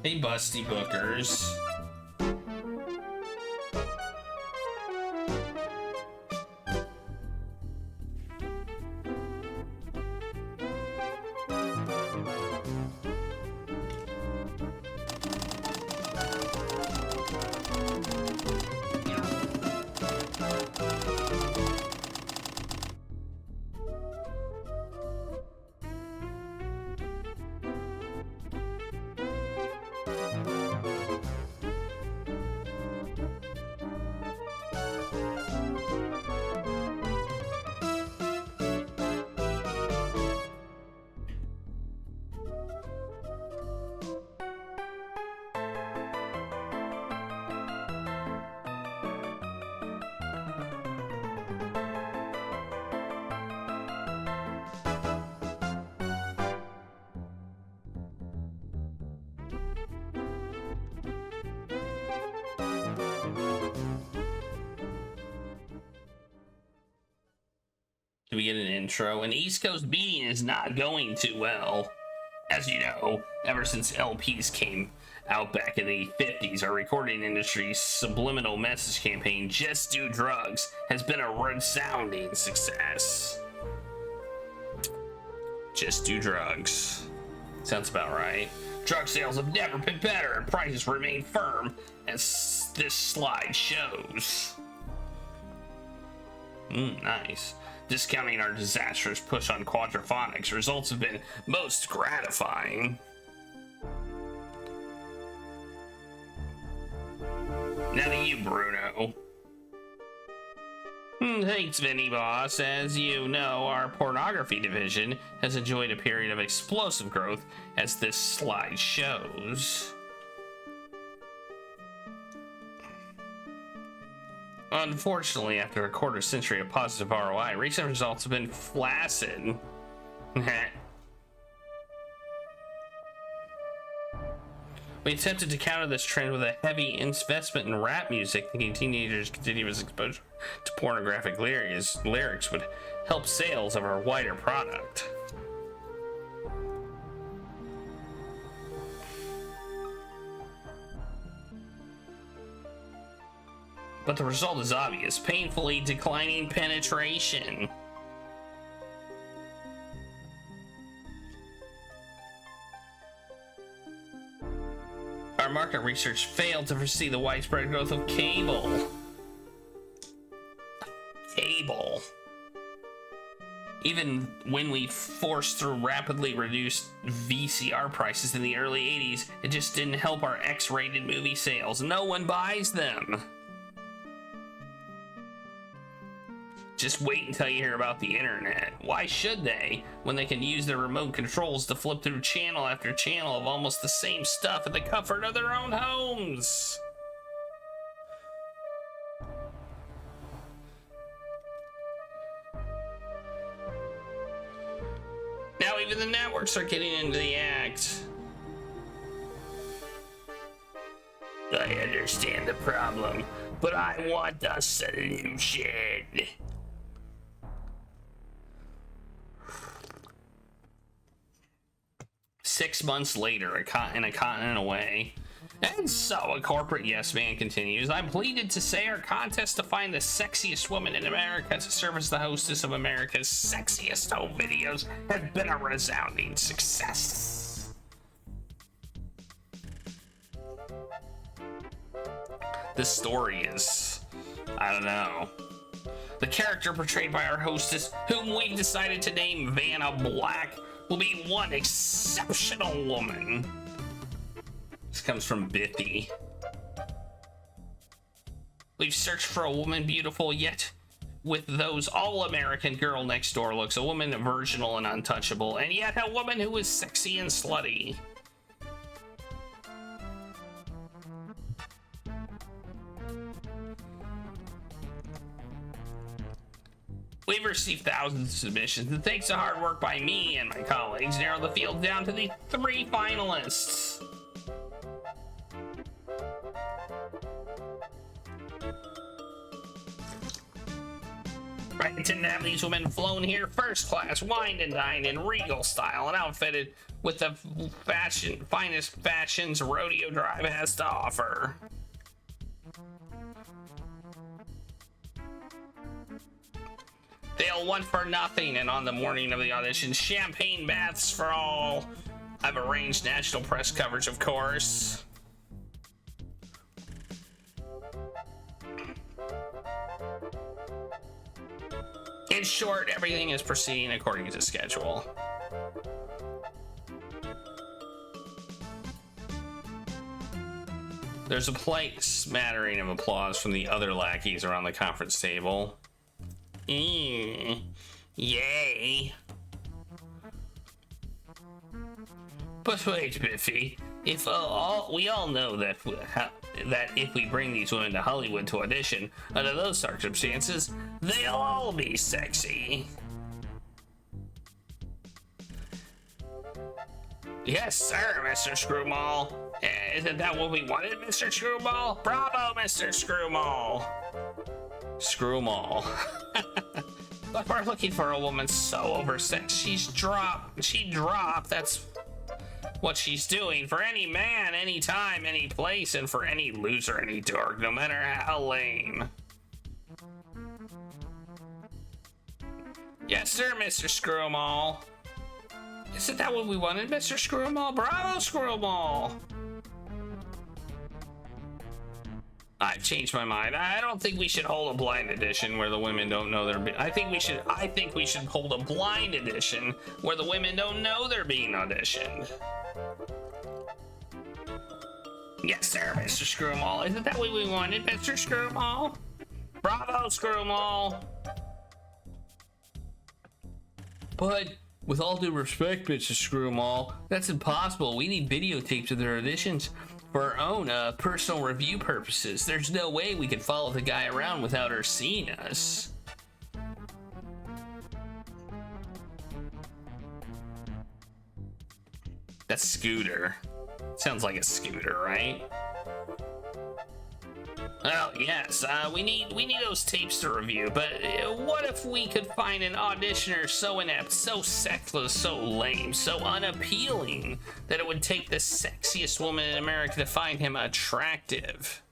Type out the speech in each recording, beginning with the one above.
Hey, Busty Bookers. Do we get an intro? An East Coast beating is not going too well. As you know, ever since LPs came out back in the 50s, our recording industry's subliminal message campaign, Just Do Drugs, has been a resounding success. Just do drugs. Sounds about right. Drug sales have never been better and prices remain firm, as this slide shows. Nice. Discounting our disastrous push on quadraphonics, results have been most gratifying. Now to you, Bruno. Thanks, Vinny Boss. As you know, our pornography division has enjoyed a period of explosive growth, as this slide shows. Unfortunately, after a quarter century of positive ROI, recent results have been flaccid. We attempted to counter this trend with a heavy investment in rap music, thinking teenagers' continuous exposure to pornographic lyrics would help sales of our wider product. But the result is obvious: painfully declining penetration. Our market research failed to foresee the widespread growth of cable. Even when we forced through rapidly reduced VCR prices in the early 80s, it just didn't help our X-rated movie sales. No one buys them. Just wait until you hear about the internet. Why should they, when they can use their remote controls to flip through channel after channel of almost the same stuff in the comfort of their own homes? Now even the networks are getting into the act. I understand the problem, but I want the solution. 6 months later, in a continent away. And so, a corporate yes man continues. I pleaded to say our contest to find the sexiest woman in America to serve as the hostess of America's sexiest home videos has been a resounding success. This story is, I don't know. The character portrayed by our hostess, whom we decided to name Vanna Black, will be one exceptional woman. This comes from Biffy. We've searched for a woman beautiful yet with those all-American girl next door looks, a woman virginal and untouchable, and yet a woman who is sexy and slutty. We've received thousands of submissions, and thanks to hard work by me and my colleagues, narrowed the field down to the 3 finalists. Right, intend to have these women flown here first class, wined and dined in regal style, and outfitted with the finest fashions Rodeo Drive has to offer. They'll want for nothing, and on the morning of the audition, champagne baths for all. I've arranged national press coverage, of course. In short, everything is proceeding according to schedule. There's a polite smattering of applause from the other lackeys around the conference table. Yay. But wait, Biffy. If we all know that if we bring these women to Hollywood to audition, under those circumstances, they'll all be sexy. Yes, sir, Mr. Screwmall. Isn't that what we wanted, Mr. Screwmall? Bravo, Mr. Screwmall. Screwmall. But we're looking for a woman so oversexed. She dropped. That's what she's doing for any man, any time, any place, and for any loser, any dork, no matter how lame. Yes, sir, Mr. Screwmall. Isn't that what we wanted, Mr. Screwmall? Bravo, Screwmall. I've changed my mind. I don't think we should hold a blind edition where the women don't know they're I think we should hold a blind edition where the women don't know they're being auditioned. Yes, sir, Mr. Screwmall. Isn't that what we wanted, Mr. Screwmall? Bravo, Screwmall. But with all due respect, Mr. Screwmall, that's impossible. We need videotapes of their auditions for our own personal review purposes. There's no way we could follow the guy around without her seeing us. That's Scooter. Sounds like a scooter, right? Well, yes, we need those tapes to review, but what if we could find an auditioner so inept, so sexless, so lame, so unappealing that it would take the sexiest woman in America to find him attractive?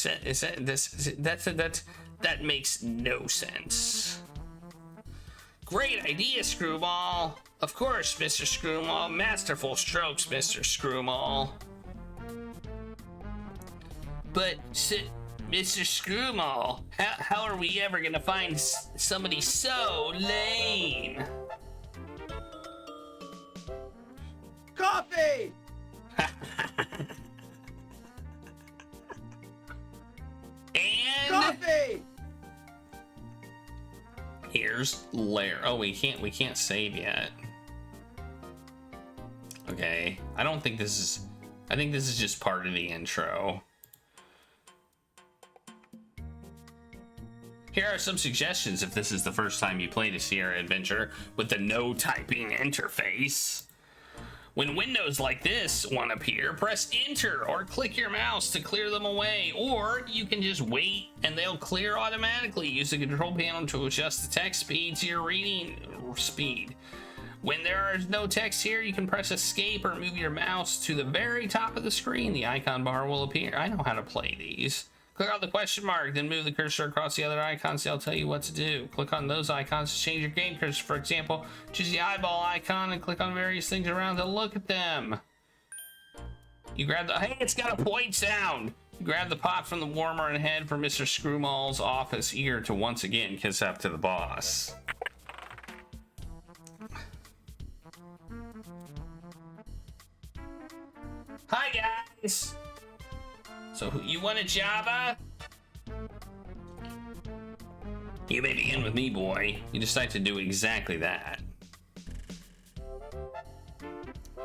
That makes no sense. Great idea, Screwball. Of course, Mr. Screwmall. Masterful strokes, Mr. Screwmall. But, Mr. Screwmall, how are we ever gonna find somebody so lame? Coffee! And coffee! Here's Lair. Oh, we can't save yet. Okay, I think this is just part of the intro. Here are some suggestions if this is the first time you played a Sierra adventure with the no typing interface. When windows like this one appear, press enter or click your mouse to clear them away, or you can just wait and they'll clear automatically. Use the control panel to adjust the text speed to your reading speed. When there is no text here, you can press escape or move your mouse to the very top of the screen. The icon bar will appear. I know how to play these. Click on the question mark, then move the cursor across the other icons. They'll tell you what to do. Click on those icons to change your game cursor. For example, choose the eyeball icon and click on various things around to look at them. You grab the, hey, it's got a point sound. You grab the pot from the warmer and head for Mr. Screwmall's office, eager to once again kiss up to the boss. Hi, guys. So, you want a Java? You may begin with me, boy. You decide to do exactly that.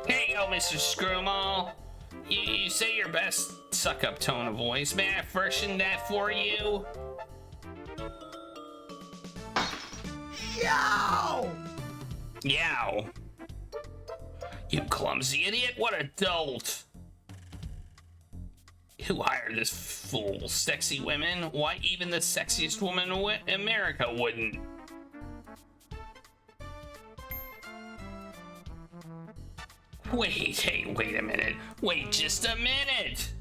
Here you go, Mr. Screwmall. You say your best suck-up tone of voice. May I freshen that for you? Yow! Yow. You clumsy idiot. What a dolt. Who hired this fool? Sexy women? Why, even the sexiest woman in America wouldn't. Wait a minute. Wait just a minute.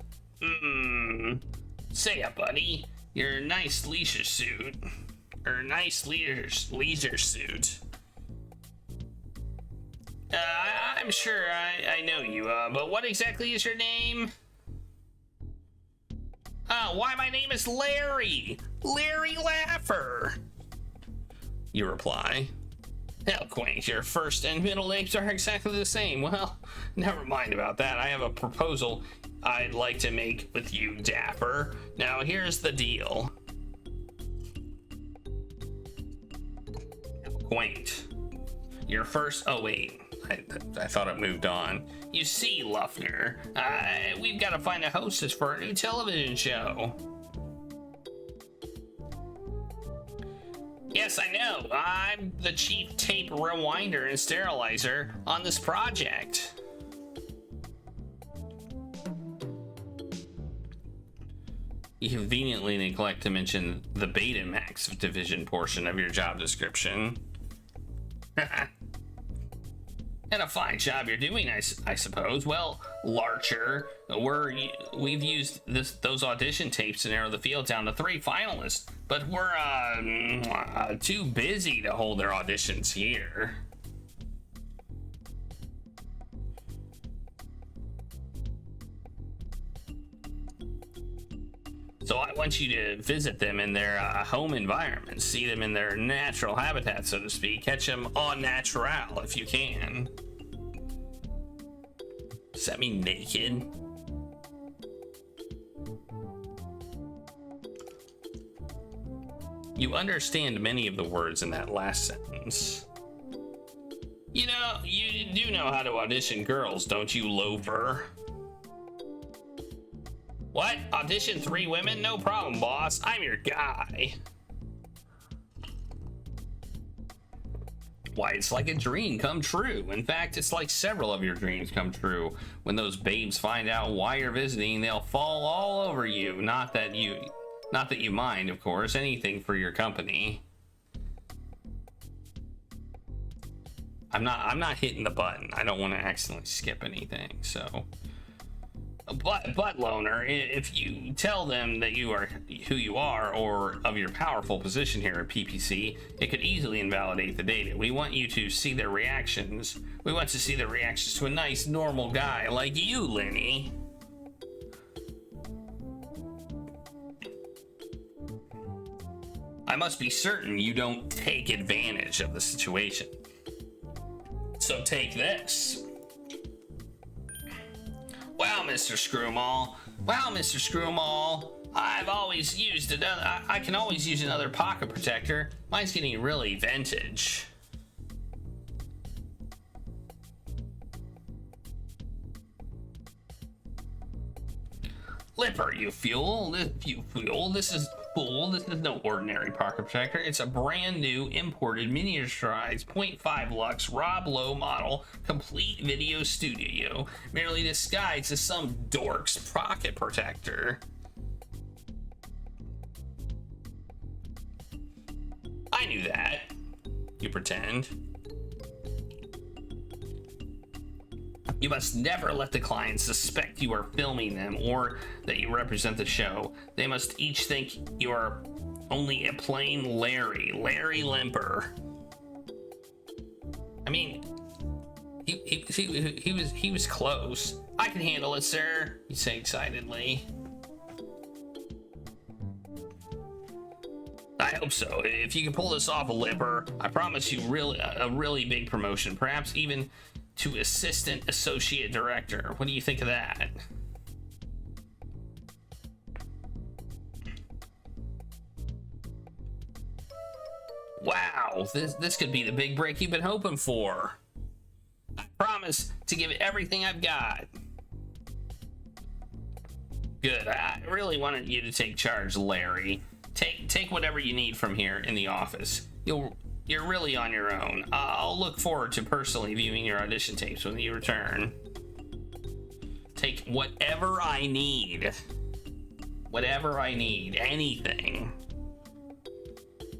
Say up, buddy. Your nice leisure suit. Or nice leisure suit. I'm sure I know you, but what exactly is your name? Why my name is Larry! Larry Laffer! You reply. How quaint, your first and middle names are exactly the same. Well, never mind about that. I have a proposal I'd like to make with you, Dapper. Now, here's the deal. How quaint. Your first... Oh, wait. I thought it moved on. You see, Luffner, we've got to find a hostess for our new television show. Yes, I know. I'm the chief tape rewinder and sterilizer on this project. You conveniently neglect to mention the Betamax division portion of your job description. And a fine job you're doing, I suppose. Well, Larcher, we've used those audition tapes to narrow the field down to 3 finalists, but we're too busy to hold their auditions here. So I want you to visit them in their home environment, see them in their natural habitat, so to speak, catch them en natural if you can. Does that mean naked? You understand many of the words in that last sentence. You know, you do know how to audition girls, don't you, loafer? What? Audition 3 women? No problem, boss. I'm your guy. Why, it's like a dream come true. In fact, it's like several of your dreams come true. When those babes find out why you're visiting, they'll fall all over you. Not that you mind, of course. Anything for your company. I'm not hitting the button. I don't want to accidentally skip anything, so... But loner, if you tell them that you are who you are or of your powerful position here at PPC, it could easily invalidate the data. We want you to see their reactions. We want to see their reactions to a nice, normal guy like you, Lenny. I must be certain you don't take advantage of the situation. So take this. Wow, Mr. Screwmall. Wow, Mr. Screwmall. I've always used another. I can always use another pocket protector. Mine's getting really vintage. Lipper, you fool. This is no ordinary pocket protector. It's a brand new imported miniaturized 0.5 lux Rob Lowe model complete video studio, merely disguised as some dork's pocket protector. I knew that. You pretend. You must never let the clients suspect you are filming them or that you represent the show. They must each think you are only a plain Larry Limper. I mean, he was close. I can handle it, sir, you say excitedly. I hope so. If you can pull this off, Lipper, I promise you a really big promotion, perhaps even to assistant associate director. What do you think of that? Wow, this could be the big break you've been hoping for. I promise to give it everything I've got. Good. I really wanted you to take charge, Larry. Take whatever you need from here in the office. You're really on your own. I'll look forward to personally viewing your audition tapes when you return. Take whatever I need. whatever I need, anything.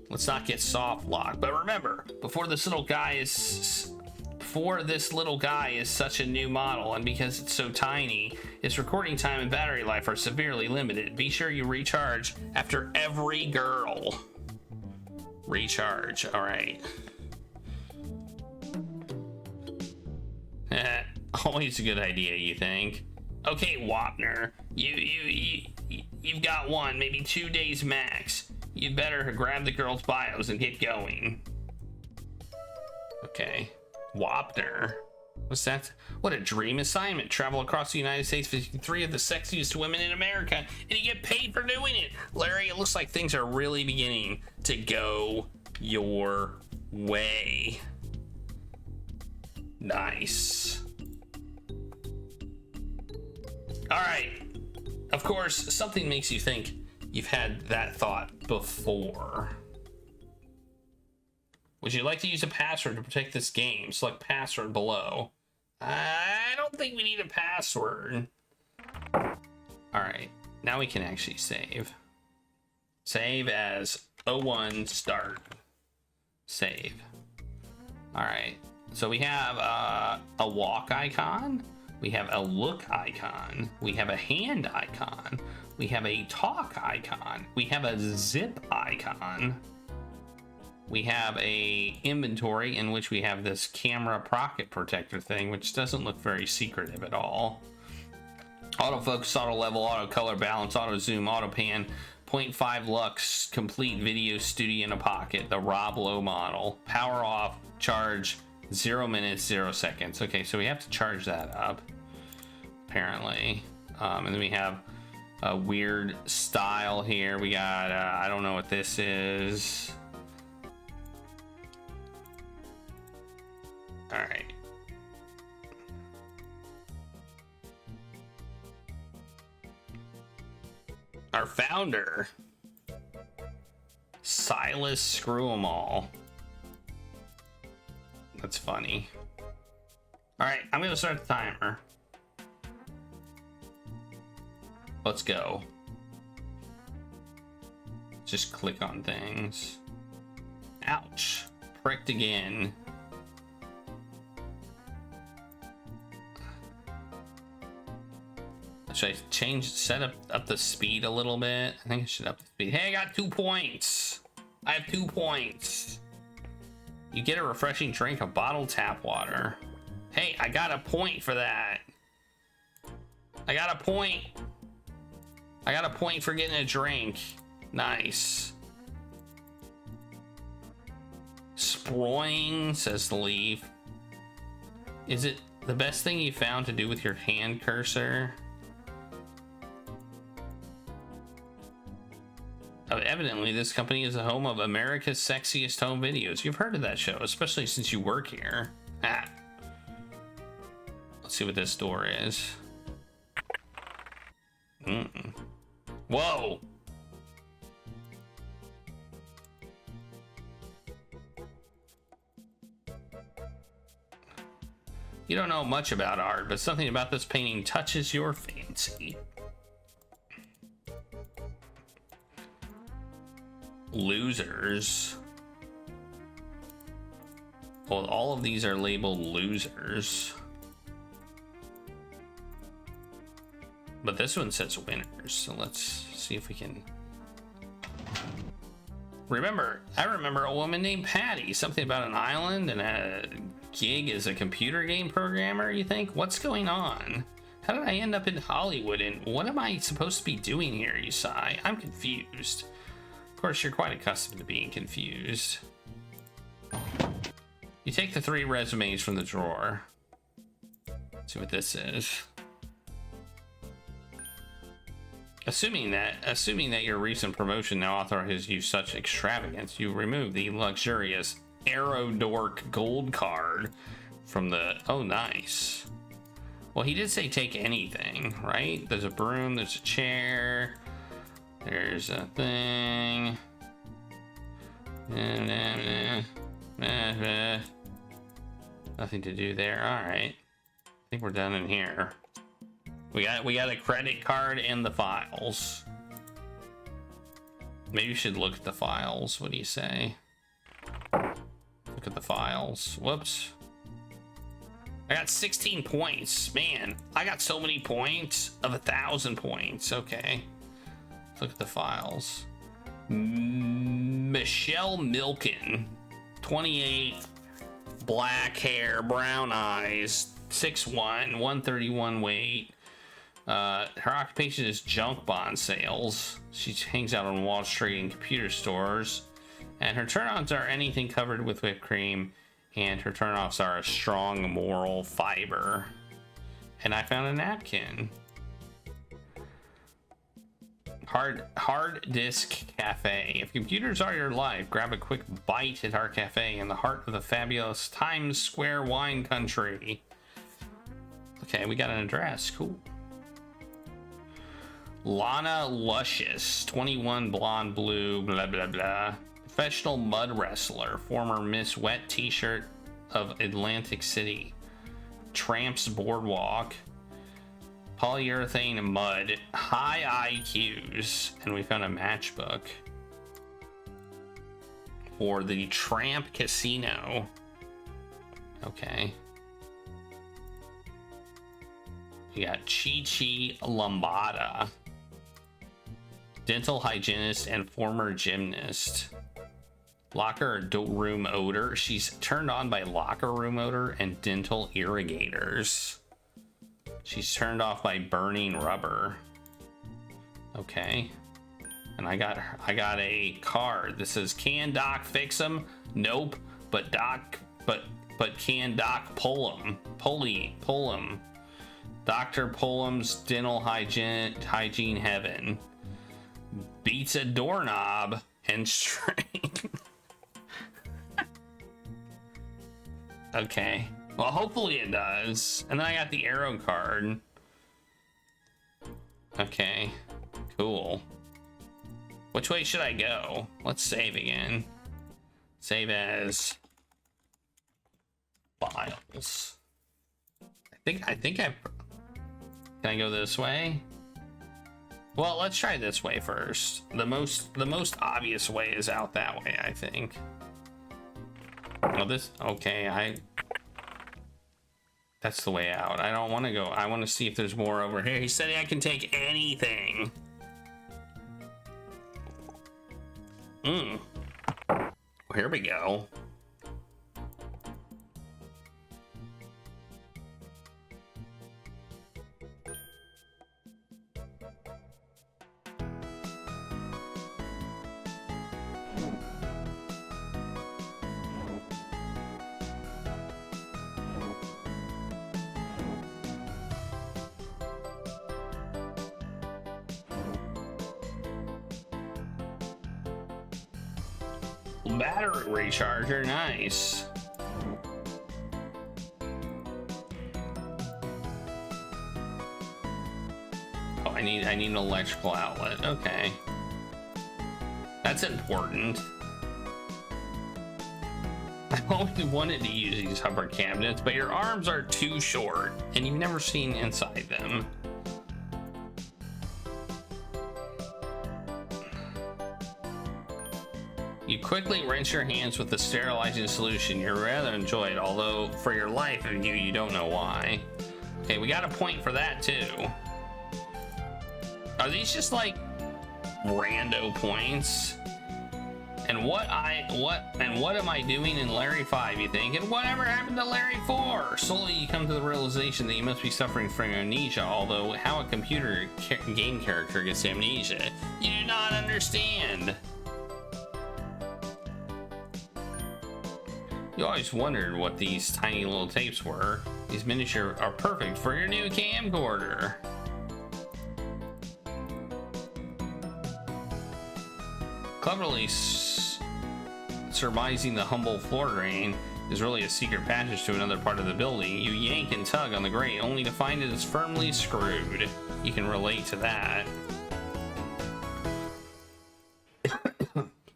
Let's not get soft locked. But remember, before this little guy is such a new model, and because it's so tiny, its recording time and battery life are severely limited. Be sure you recharge after every girl. Recharge, all right. Always a good idea, you think? Okay, Wapner, you've got 1, maybe 2 days max. You'd better grab the girls' bios and get going. Okay. Wapner. What's that? What a dream assignment. Travel across the United States, visiting 3 of the sexiest women in America, and you get paid for doing it. Larry, it looks like things are really beginning to go your way. Nice. All right. Of course, something makes you think you've had that thought before. Would you like to use a password to protect this game? Select password below. I don't think we need a password. All right, now we can actually save. Save as 01 start. Save. All right, so we have a walk icon. We have a look icon. We have a hand icon. We have a talk icon. We have a zip icon. We have a inventory in which we have this camera pocket protector thing, which doesn't look very secretive at all. Autofocus, auto level, auto color balance, auto zoom, auto pan, 0.5 lux, complete video studio in a pocket, the Rob Lowe model. Power off, charge, 0 minutes, 0 seconds. Okay, so we have to charge that up, apparently. And then we have a weird style here. We got, I don't know what this is. All right. Our founder, Silas Screw 'em all. That's funny. All right, I'm gonna start the timer. Let's go. Just click on things. Ouch. Pricked again. Should I set up the speed a little bit? I think I should up the speed. Hey, I got 2 points. I have 2 points. You get a refreshing drink of bottled tap water. Hey, I got a point for that. I got a point. I got a point for getting a drink. Nice. Sproing, says the leaf. Is it the best thing you found to do with your hand cursor? Evidently, this company is the home of America's Sexiest Home Videos. You've heard of that show, especially since you work here. Ah. Let's see what this door is. Whoa! You don't know much about art, but something about this painting touches your fancy. Losers. Well, all of these are labeled losers. But this one says winners, so let's see if we can... I remember a woman named Patti. Something about an island and a gig as a computer game programmer, you think? What's going on? How did I end up in Hollywood, and what am I supposed to be doing here, you sigh? I'm confused. Of course, you're quite accustomed to being confused. You take the 3 resumes from the drawer. Let's see what this is. Assuming that your recent promotion now authorizes you such extravagance, you remove the luxurious Aerodork gold card from the... Oh, nice. Well, he did say take anything, right? There's a broom, there's a chair, there's a thing. Nothing to do there. All right. I think we're done in here. We got a credit card in the files. Maybe you should look at the files. What do you say? Look at the files. Whoops. I got 16 points. Man, I got so many points of 1,000 points. Okay. Let's look at the files. Michelle Milken, 28, black hair, brown eyes, 6'1", 131 weight. Her occupation is junk bond sales. She hangs out on Wall Street and computer stores. And her turn-ons are anything covered with whipped cream. And her turn-offs are a strong moral fiber. And I found a napkin. Hard Disk Cafe. If computers are your life, grab a quick bite at our cafe in the heart of the fabulous Times Square wine country. Okay, we got an address. Cool. Lana Luscious, 21, blonde, blue, blah, blah, blah. Professional mud wrestler, former Miss Wet T-shirt of Atlantic City. Tramps Boardwalk. Polyurethane mud, high IQs, and we found a matchbook for the Tramp Casino. Okay. We got Chi Lambada, dental hygienist and former gymnast. Locker room odor. She's turned on by locker room odor and dental irrigators. She's turned off by burning rubber. Okay. And I got a card that says, can Doc fix them? Nope. But can Doc pull them? Pull them. Dr. Pullum's dental hygiene heaven. Beats a doorknob and string. Okay. Well, hopefully it does. And then I got the arrow card. Okay. Cool. Which way should I go? Let's save again. Save as files. I think can I go this way? Well, let's try this way first. The most obvious way is out that way, I think. Oh, okay, that's the way out. I don't want to go. I want to see if there's more over here. He said I can take anything. Well, here we go. Battery recharger, nice. Oh, I need an electrical outlet. Okay, that's important. I've always wanted to use these hover cabinets, but your arms are too short, and you've never seen inside them. You quickly rinse your hands with the sterilizing solution. You rather enjoy it, although for your life of you don't know why. Okay, we got a point for that too. Are these just like rando points? And what am I doing in Larry 5, you think? And whatever happened to Larry 4? Slowly you come to the realization that you must be suffering from amnesia, although how a computer game character gets amnesia, you do not understand. You always wondered what these tiny little tapes were. These miniatures are perfect for your new camcorder. Cleverly surmising the humble floor drain is really a secret passage to another part of the building. You yank and tug on the grate only to find it is firmly screwed. You can relate to that.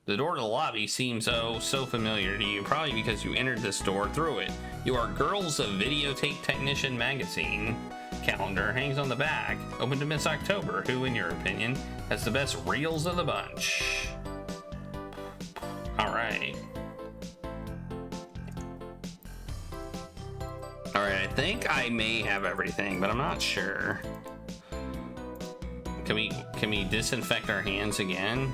The door to the lobby seems so familiar to you, probably because you entered this door through it. Your Girls of Videotape Technician magazine calendar hangs on the back, open to Miss October, who, in your opinion, has the best reels of the bunch. I think I may have everything, but I'm not sure. Can we disinfect our hands again?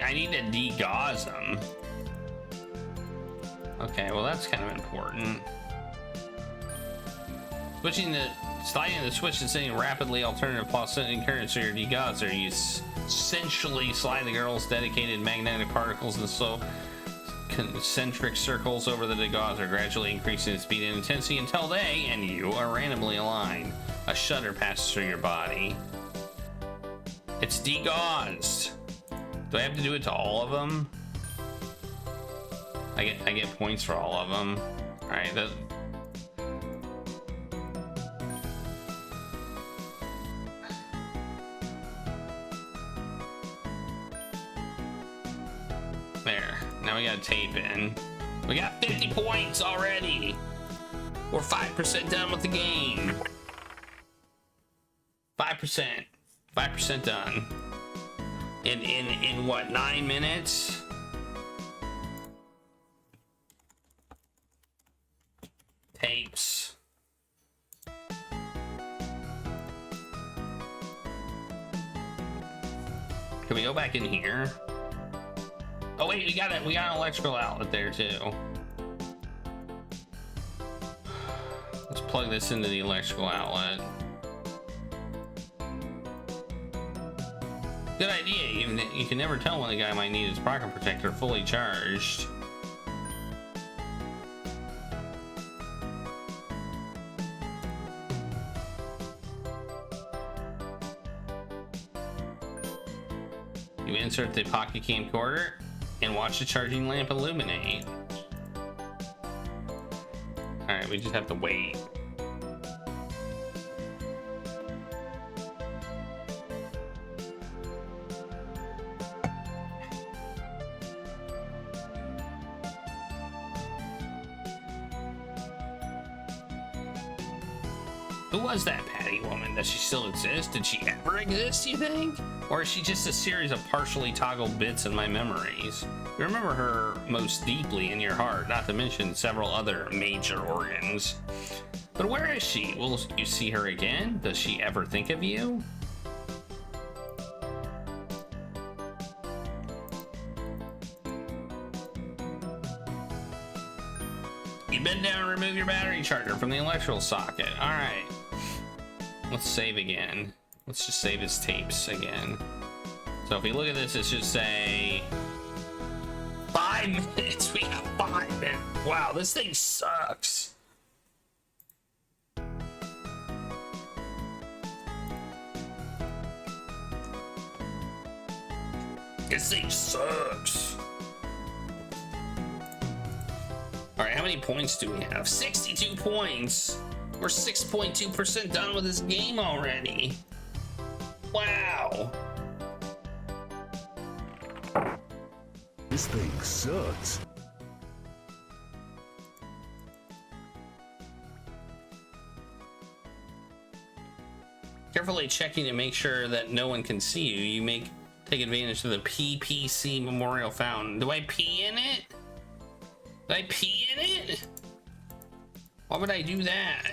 I need to degauze them. Okay, well that's kind of important. Sliding the switch and sending rapidly alternative pulsating currents to your degauser. You essentially slide the girl's dedicated magnetic particles in slow concentric circles over the degauser, gradually increasing its speed and intensity until they and you are randomly aligned. A shudder passes through your body. It's degauzed. Do I have to do it to all of them? I get points for all of them. All right. There. Now we got tape in. We got 50 points already. We're 5% done with the game. 5%. 5% done. In what, 9 minutes? Tapes. Can we go back in here? Oh wait, we got an electrical outlet there too. Let's plug this into the electrical outlet. Good idea. You can never tell when the guy might need his pocket protector fully charged. You insert the pocket camcorder and watch the charging lamp illuminate. Alright, we just have to wait. Who was that Patti woman? Does she still exist? Did she ever exist, you think? Or is she just a series of partially toggled bits in my memories? You remember her most deeply in your heart, not to mention several other major organs. But where is she? Will you see her again? Does she ever think of you? You bend down and remove your battery charger from the electrical socket. All right. Let's save again. Let's just save his tapes again. So if we look at this, it should say 5 minutes. We have 5 minutes. Wow, this thing sucks. This thing sucks. All right, how many points do we have? 62 points. We're 6.2% done with this game already. Wow. This thing sucks. Carefully checking to make sure that no one can see you, you take advantage of the PPC Memorial Fountain. Do I pee in it? Did I pee in it? Why would I do that?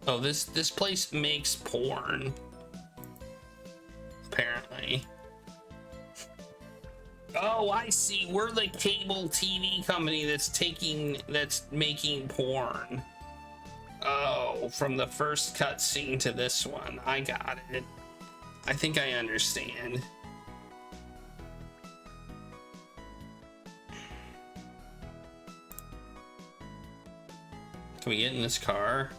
Oh, this place makes porn. Apparently. Oh, I see. We're the cable TV company that's making porn. Oh, from the first cutscene to this one. I got it. I think I understand. Can we get in this car?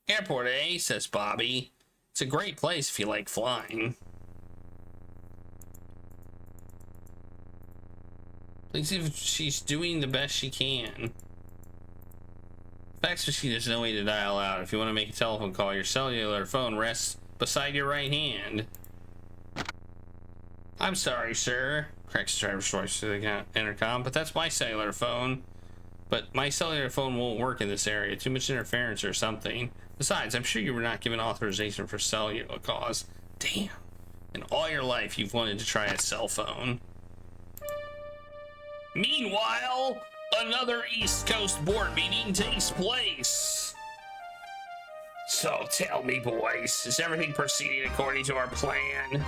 Airport, eh? Says Bobby. It's a great place if you like flying. Let's see if she's doing the best she can. Fax machine, there's no way to dial out. If you want to make a telephone call, your cellular phone rests beside your right hand. I'm sorry, sir. Cracks the driver's voice to the intercom, but that's my cellular phone. But my cellular phone won't work in this area. Too much interference or something. Besides, I'm sure you were not given authorization for cellular calls. Damn. In all your life, you've wanted to try a cell phone. Meanwhile, another East Coast board meeting takes place. So tell me, boys, is everything proceeding according to our plan?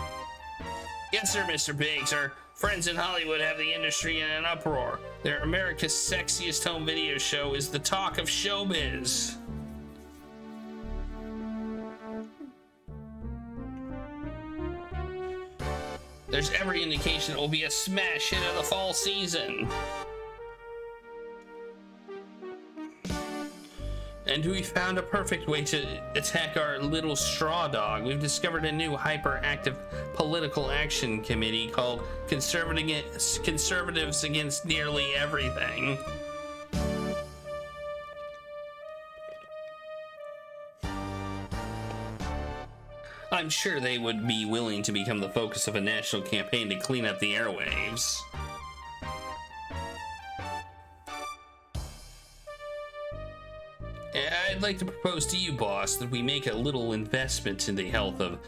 Yes, sir, Mr. Biggs. Our friends in Hollywood have the industry in an uproar. Their America's Sexiest Home Video Show is the talk of showbiz. There's every indication it will be a smash hit of the fall season. And we found a perfect way to attack our little straw dog. We've discovered a new hyperactive political action committee called Conservatives Against Nearly Everything. I'm sure they would be willing to become the focus of a national campaign to clean up the airwaves. I'd like to propose to you, boss, that we make a little investment in the health of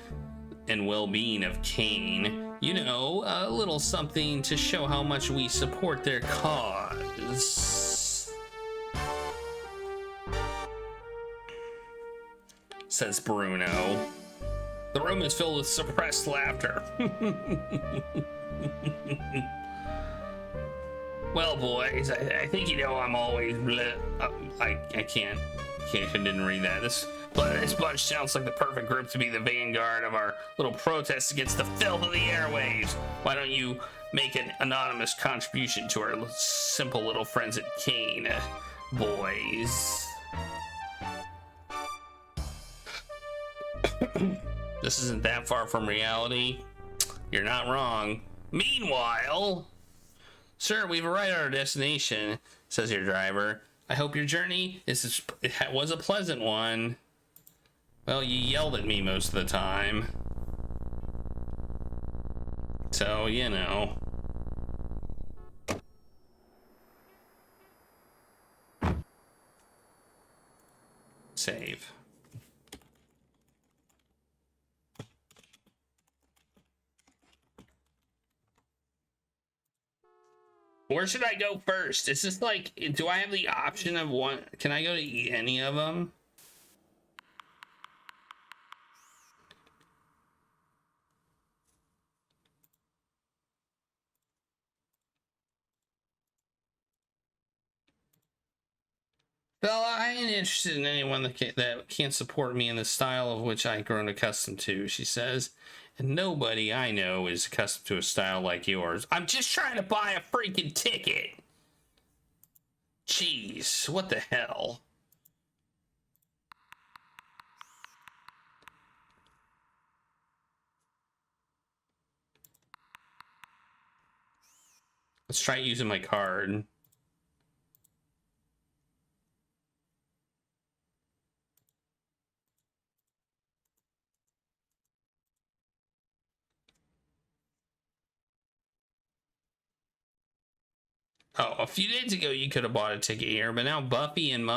and well-being of Kane. You know, a little something to show how much we support their cause. Says Bruno. The room is filled with suppressed laughter. Well, boys, I think you know I'm always I didn't read that. This bunch sounds like the perfect group to be the vanguard of our little protest against the filth of the airwaves. Why don't you make an anonymous contribution to our simple little friends at Kane, boys? This isn't that far from reality. You're not wrong. Meanwhile, sir, we've arrived at our destination, says your driver. I hope your journey was a pleasant one. Well, you yelled at me most of the time. So, you know. Save. Where should I go first? Is this like, do I have the option of one? Can I go to any of them? Well, I ain't interested in anyone that can't support me in the style of which I've grown accustomed to, she says. And nobody I know is accustomed to a style like yours. I'm just trying to buy a freaking ticket. Jeez, what the hell? Let's try using my card. Oh, a few days ago you could have bought a ticket here, but now Buffy and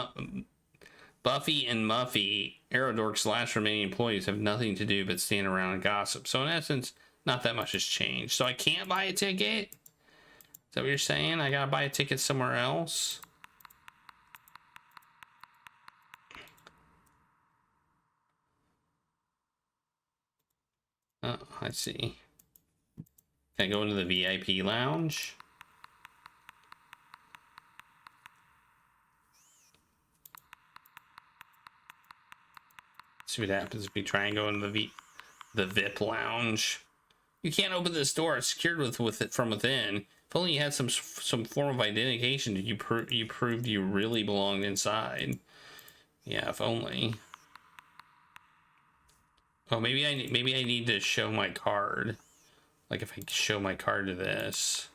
Muffy, Aerodork's last remaining employees, have nothing to do but stand around and gossip. So in essence, not that much has changed. So I can't buy a ticket? Is that what you're saying? I gotta buy a ticket somewhere else? Oh, I see. Can I go into the VIP lounge? See what happens if we try and go into the VIP lounge. You can't open this door. It's secured with it from within. If only you had some form of identification, you proved you really belonged inside. Yeah, if only. Oh, maybe I need to show my card. Like if I show my card to this.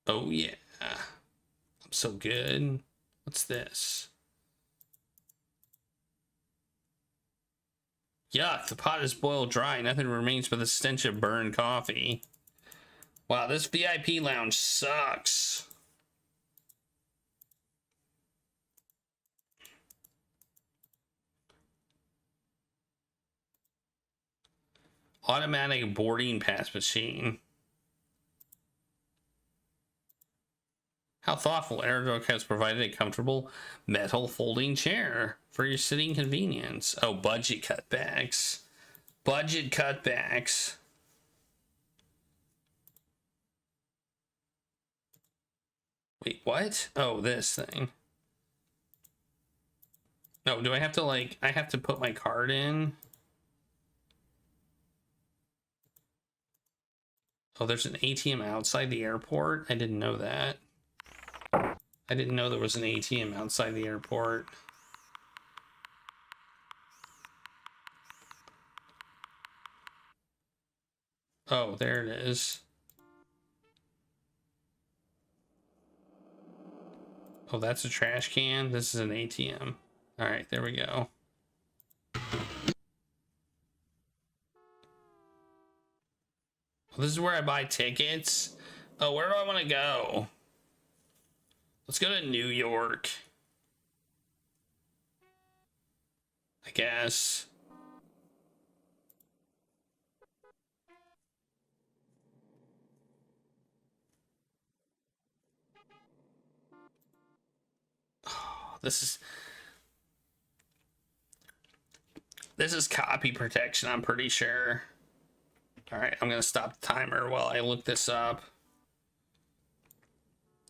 Oh yeah. I'm so good. What's this? Yuck, the pot is boiled dry. Nothing remains but the stench of burned coffee. Wow, this VIP lounge sucks. Automatic boarding pass machine. How thoughtful. Aerodrome has provided a comfortable metal folding chair for your sitting convenience. Oh, budget cutbacks. Budget cutbacks. Wait, what? Oh, this thing. No, do I have to like, I have to put my card in? Oh, there's an ATM outside the airport? I didn't know that. I didn't know there was an ATM outside the airport. Oh, there it is. Oh, that's a trash can. This is an ATM. All right, there we go. Well, this is where I buy tickets. Oh, where do I want to go? Let's go to New York. I guess. Oh, this is copy protection, I'm pretty sure. All right, I'm gonna stop the timer while I look this up.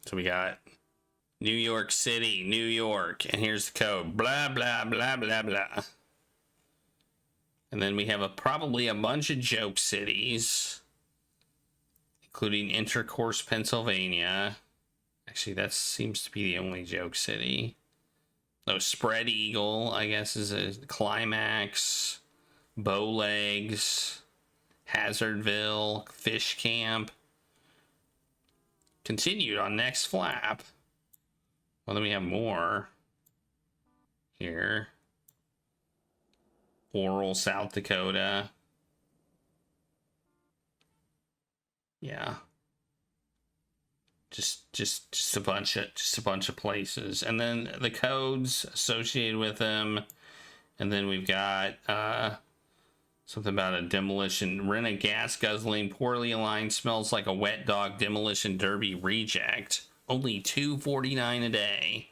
So we got New York City, New York, and here's the code. Blah, blah, blah, blah, blah. And then we have probably a bunch of joke cities, including Intercourse, Pennsylvania. Actually, that seems to be the only joke city. No, Spread Eagle, I guess, is a Climax. Bowlegs. Hazardville. Fish Camp. Continued on next flap. Well, then we have more here. Oral, South Dakota. Yeah. Just a bunch of places, and then the codes associated with them, and then we've got something about a demolition. Rent a gas guzzling, poorly aligned, smells like a wet dog demolition derby reject. Only $2.49 a day.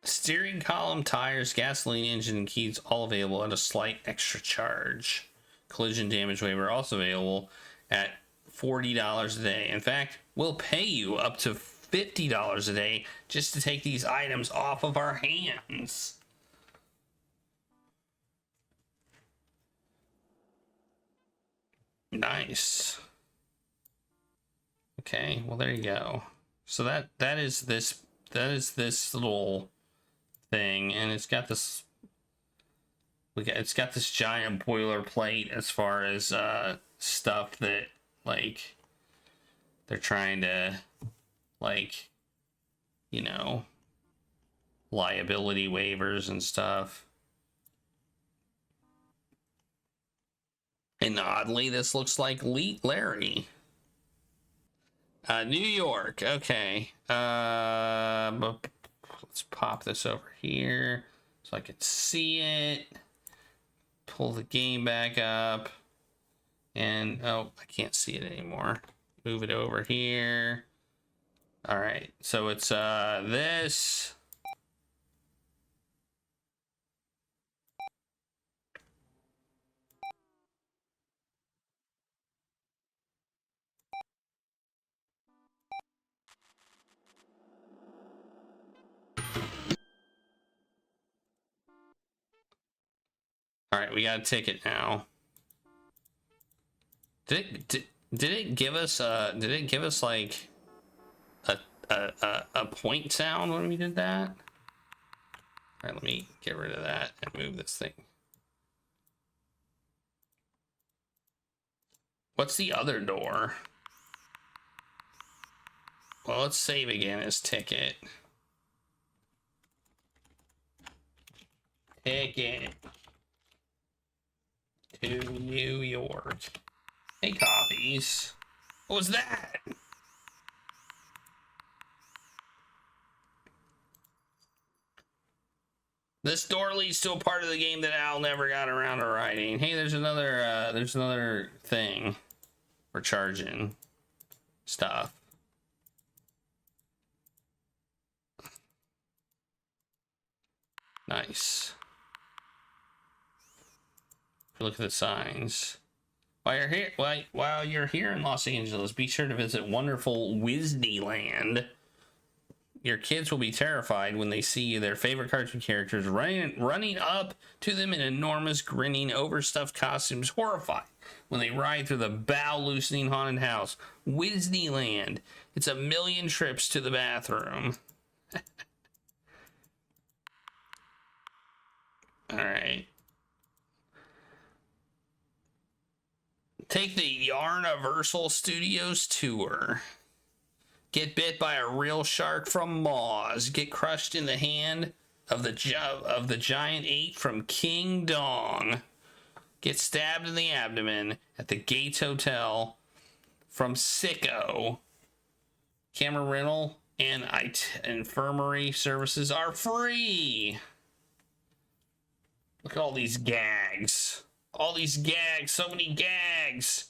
Steering column, tires, gasoline engine, and keys all available at a slight extra charge. Collision damage waiver also available at $40 a day. In fact, we'll pay you up to $50 a day just to take these items off of our hands. Nice. Okay, well there you go. So that is this little thing, and it's got this giant boilerplate as far as stuff that like they're trying to, like, you know, liability waivers and stuff. And oddly, this looks like Larry. New York. Okay. Let's pop this over here so I can see it. Pull the game back up. And, oh, I can't see it anymore. Move it over here. All right. So it's this. All right, we got a ticket now. Did it give us like a point sound when we did that? All right, let me get rid of that and move this thing. What's the other door? Well, let's save again as ticket. Ticket to New York. Hey, copies. What was that? This door leads to a part of the game that Al never got around to writing. Hey, there's another thing for charging stuff. Nice. Look at the signs. While you're here in Los Angeles, be sure to visit wonderful Disneyland. Your kids will be terrified when they see their favorite cartoon characters running up to them in enormous, grinning, overstuffed costumes, horrified when they ride through the bow-loosening haunted house. Disneyland. It's a million trips to the bathroom. All right. Take the Yarniversal Studios tour. Get bit by a real shark from Mars. Get crushed in the hand of the giant ape from King Dong. Get stabbed in the abdomen at the Gates Hotel from Sicko. Camera rental and infirmary services are free. Look at all these gags. All these gags. So many gags.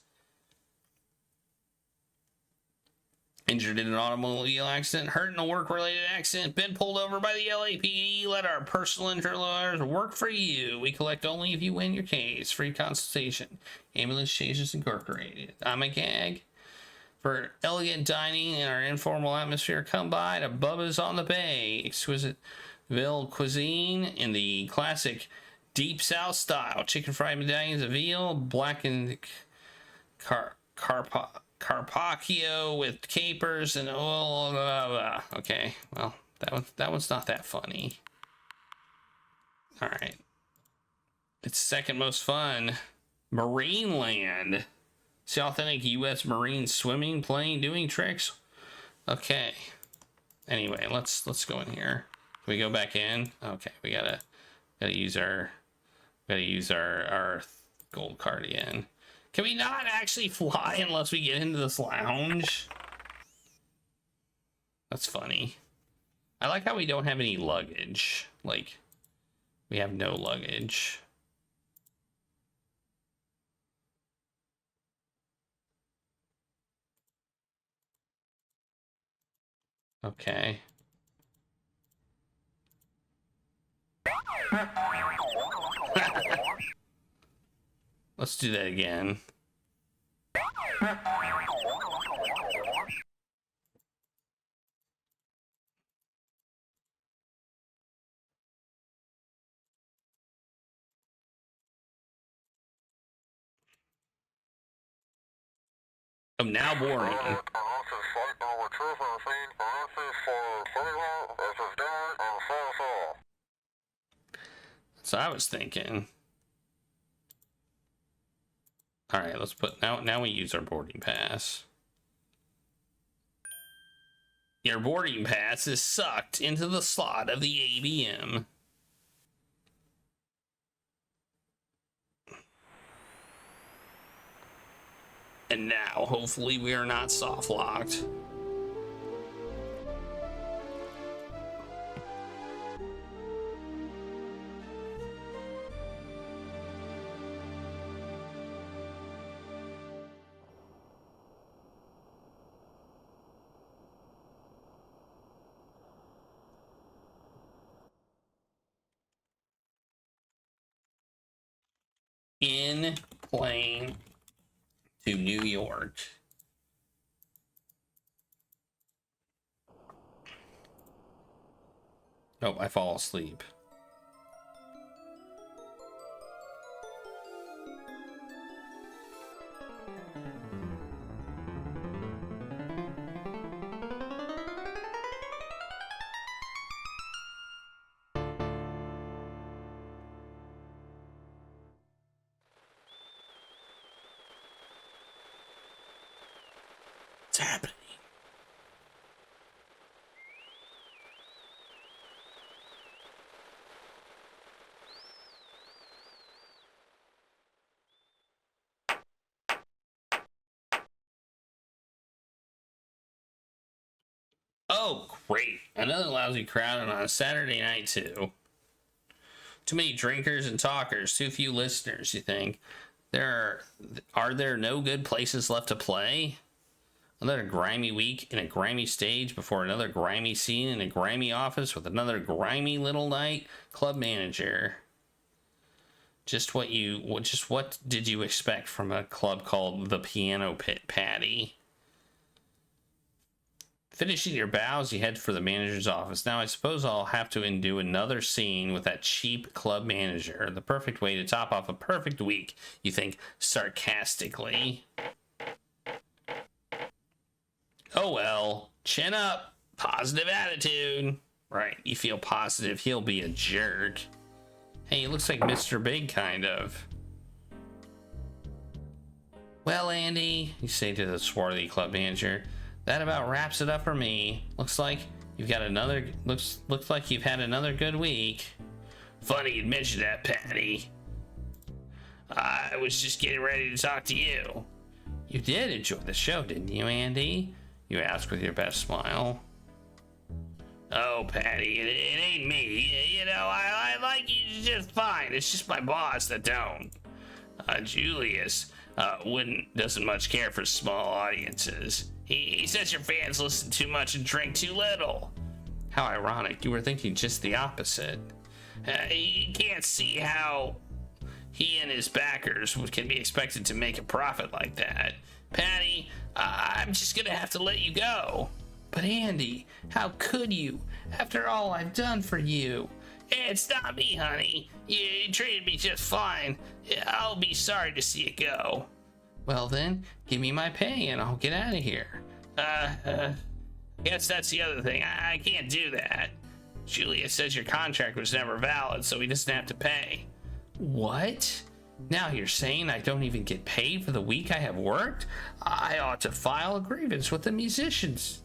Injured in an automobile accident. Hurt in a work-related accident. Been pulled over by the LAPD. Let our personal injury lawyers work for you. We collect only if you win your case. Free consultation. Ambulance Chases Incorporated. I'm a gag. For elegant dining in our informal atmosphere, come by to Bubba's on the Bay. Exquisite Ville cuisine in the classic Deep South style. Chicken fried medallions of veal, blackened carpaccio with capers and oil. Okay, well, that one's not that funny. All right. It's second most fun. Marineland. See authentic U.S. Marine swimming, playing, doing tricks. Okay. Anyway, let's go in here. Can we go back in? Okay, we gotta use our gold card again. Can we not actually fly unless we get into this lounge? That's funny. I like how we don't have any luggage. Like, we have no luggage. Okay. Let's do that again. I'm now boring. So I was thinking. All right, let's put now we use our boarding pass. Your boarding pass is sucked into the slot of the ABM. And now, hopefully, we are not soft locked. In plane to New York. Oh, I fall asleep. happening? Oh, great. Another lousy crowd on a Saturday night, too. Too many drinkers and talkers, too few listeners, you think? Are there no good places left to play? Another grimy week in a grimy stage before another grimy scene in a grimy office with another grimy little night club manager. Just what did you expect from a club called the Piano Pit, Patti? Finishing your bows, you head for the manager's office. Now, I suppose I'll have to undo another scene with that cheap club manager. The perfect way to top off a perfect week, you think sarcastically. Oh well, chin up. Positive attitude. Right, you feel positive he'll be a jerk. Hey, he looks like Mr. Big, kind of. Well, Andy, you say to the swarthy club manager, that about wraps it up for me. Looks like you've had another good week. Funny you'd mention that, Patti. I was just getting ready to talk to you. You did enjoy the show, didn't you, Andy? You asked with your best smile. Oh, Patti, it ain't me. You know, I like you just fine. It's just my boss that don't. Julius doesn't much care for small audiences. He says your fans listen too much and drink too little. How ironic. You were thinking just the opposite. You can't see how he and his backers can be expected to make a profit like that. Patti, I'm just gonna have to let you go. But Andy, how could you? After all I've done for you. It's not me, honey. You treated me just fine. I'll be sorry to see it go. Well then, give me my pay and I'll get out of here. Guess that's the other thing. I can't do that. Julia says your contract was never valid, so he doesn't have to pay. What? Now you're saying I don't even get paid for the week I have worked? I ought to file a grievance with the musicians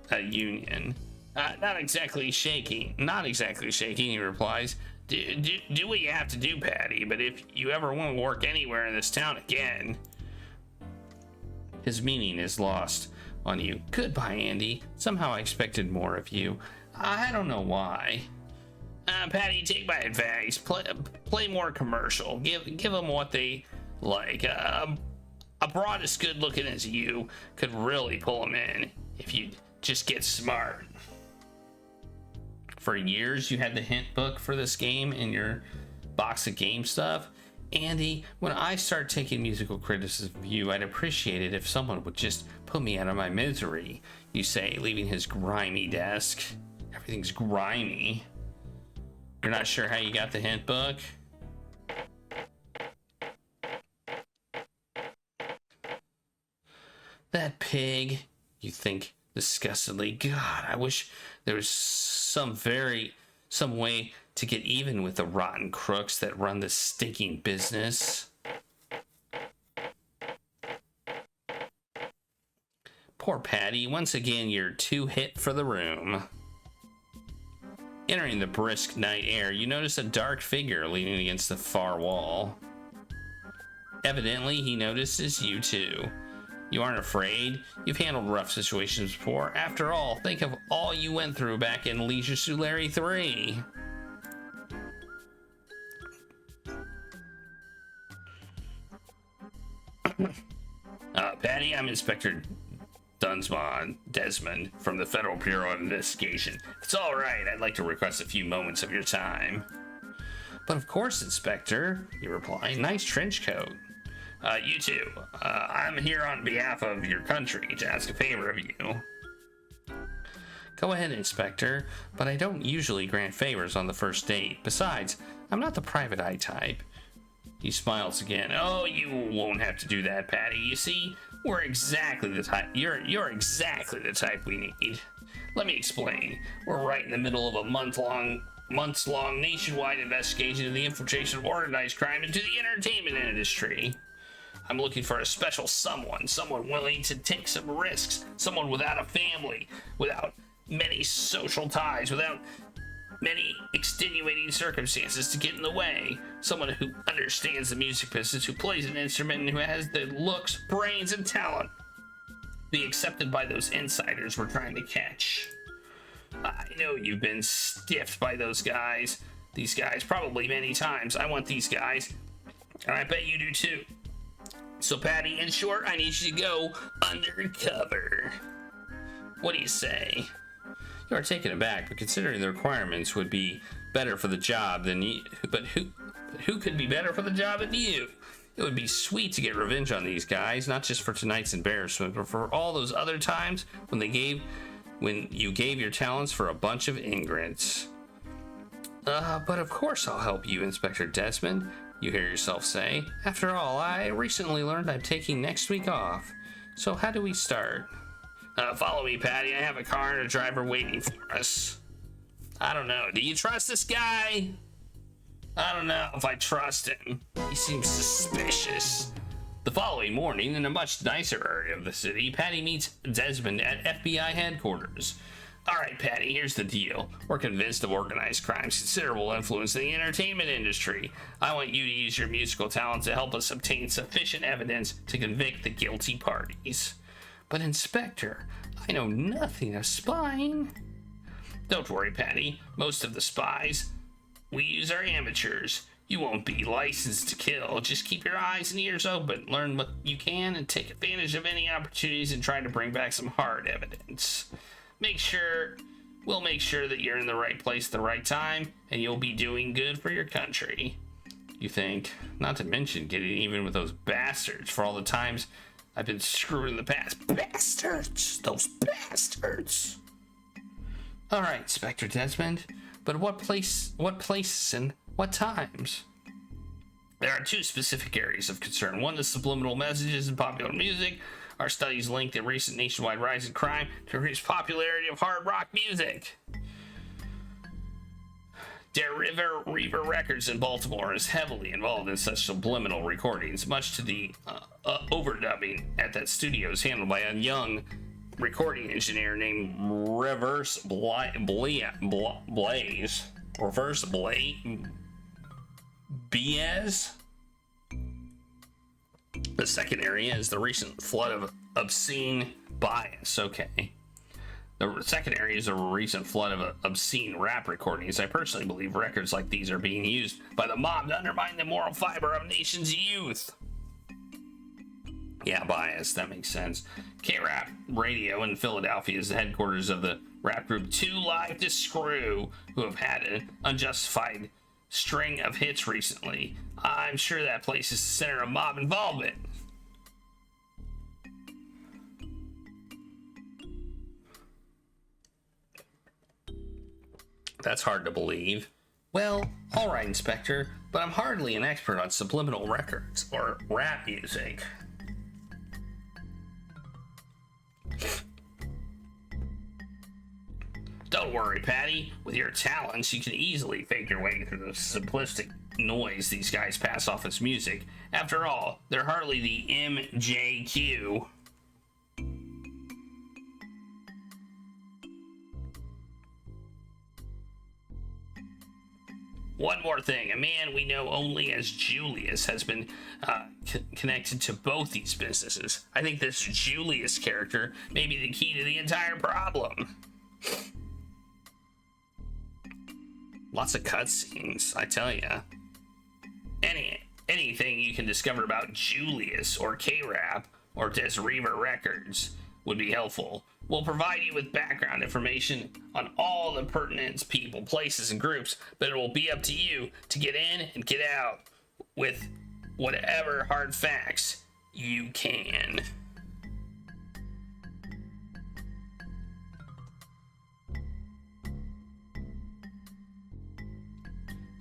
union. Not exactly shaking, he replies. Do what you have to do, Patti, but if you ever want to work anywhere in this town again... His meaning is lost on you. Goodbye, Andy. Somehow I expected more of you. I don't know why. Patti, take my advice. Play more commercial. Give them what they like. A broad as good looking as you could really pull them in if you just get smart. For years, you had the hint book for this game in your box of game stuff. Andy, when I start taking musical criticism of you, I'd appreciate it if someone would just put me out of my misery, you say, leaving his grimy desk. Everything's grimy. You're not sure how you got the hint book? That pig, you think disgustedly. God, I wish there was some way to get even with the rotten crooks that run this stinking business. Poor Patti, once again you're too hit for the room. Entering the brisk night air, you notice a dark figure leaning against the far wall. Evidently, he notices you too. You aren't afraid. You've handled rough situations before. After all, think of all you went through back in Leisure Suit Larry 3. Patti, I'm Inspector Desmond from the Federal Bureau of Investigation. If it's all right, I'd like to request a few moments of your time. But of course, Inspector, you reply. Nice trench coat. You too. I'm here on behalf of your country to ask a favor of you. Go ahead, Inspector, but I don't usually grant favors on the first date. Besides, I'm not the private eye type. He smiles again. Oh, you won't have to do that, Patti. You see, we're exactly the type. You're exactly the type we need. Let me explain. We're right in the middle of a months-long nationwide investigation of the infiltration of organized crime into the entertainment industry. I'm looking for a special someone willing to take some risks, someone without a family, without many social ties, without many extenuating circumstances to get in the way, someone who understands the music business, who plays an instrument, and who has the looks, brains, and talent to be accepted by those insiders we're trying to catch. I know you've been stiffed by those guys. These guys, probably many times. I want these guys, and I bet you do too. So, Patti, in short, I need you to go undercover. What do you say? You are taken aback, but considering the requirements would be better for the job than you. But who could be better for the job than you? It would be sweet to get revenge on these guys, not just for tonight's embarrassment, but for all those other times when you gave your talents for a bunch of ingrats. But of course I'll help you, Inspector Desmond, you hear yourself say. After all, I recently learned I'm taking next week off. So how do we start? Follow me, Patti. I have a car and a driver waiting for us. I don't know. Do you trust this guy? I don't know if I trust him. He seems suspicious. The following morning, in a much nicer area of the city, Patti meets Desmond at FBI headquarters. All right, Patti, here's the deal. We're convinced of organized crime's considerable influence in the entertainment industry. I want you to use your musical talent to help us obtain sufficient evidence to convict the guilty parties. But, Inspector, I know nothing of spying. Don't worry, Patti. Most of the spies we use are amateurs. You won't be licensed to kill. Just keep your eyes and ears open. Learn what you can and take advantage of any opportunities and try to bring back some hard evidence. We'll make sure that you're in the right place at the right time, and you'll be doing good for your country. You think? Not to mention getting even with those bastards for all the times I've been screwed in the past. Bastards! Those bastards! Alright, Inspector Desmond, but what places and what times? There are two specific areas of concern. One is subliminal messages in popular music. Our studies link the recent nationwide rise in crime to increased popularity of hard rock music. Reaver Records in Baltimore is heavily involved in such subliminal recordings, much to the overdubbing at that studio is handled by a young recording engineer named Reverse Baez. The second area is the recent flood of obscene bias. Okay. The second area is a recent flood of obscene rap recordings. I personally believe records like these are being used by the mob to undermine the moral fiber of nation's youth. Yeah, bias. That makes sense. K-Rap Radio in Philadelphia is the headquarters of the rap group Too Live to Screw, who have had an unjustified string of hits recently. I'm sure that place is the center of mob involvement. That's hard to believe. Well, alright, Inspector, but I'm hardly an expert on subliminal records or rap music. Don't worry, Patti. With your talents, you can easily fake your way through the simplistic noise these guys pass off as music. After all, they're hardly the MJQ. One more thing, a man we know only as Julius has been connected to both these businesses. I think this Julius character may be the key to the entire problem. Lots of cutscenes, I tell ya. Anything you can discover about Julius or K-Rap or Reaver Records would be helpful. We'll provide you with background information on all the pertinent people, places, and groups, but it will be up to you to get in and get out with whatever hard facts you can.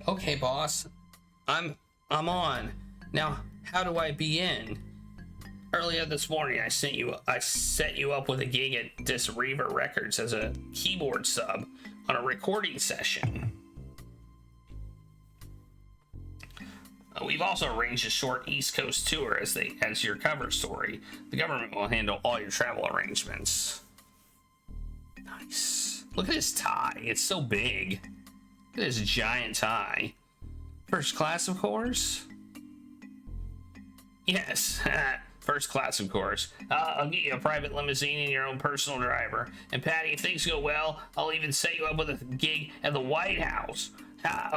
Okay, boss. I'm on. Now, how do I be in? Earlier this morning, I set you up with a gig at Reaver Records as a keyboard sub on a recording session. We've also arranged a short East Coast tour as your cover story. The government will handle all your travel arrangements. Nice. Look at his tie. It's so big. Look at his giant tie. First class, of course? Yes. First class, of course. I'll get you a private limousine and your own personal driver. And Patti, if things go well, I'll even set you up with a gig at the White House.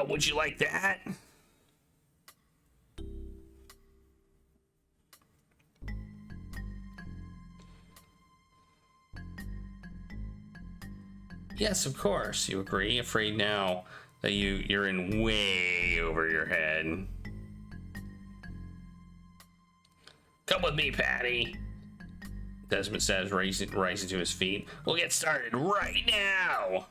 Would you like that? Yes, of course, you agree. Afraid now that you're in way over your head. Come with me, Patti. Desmond says, rising to his feet. We'll get started right now.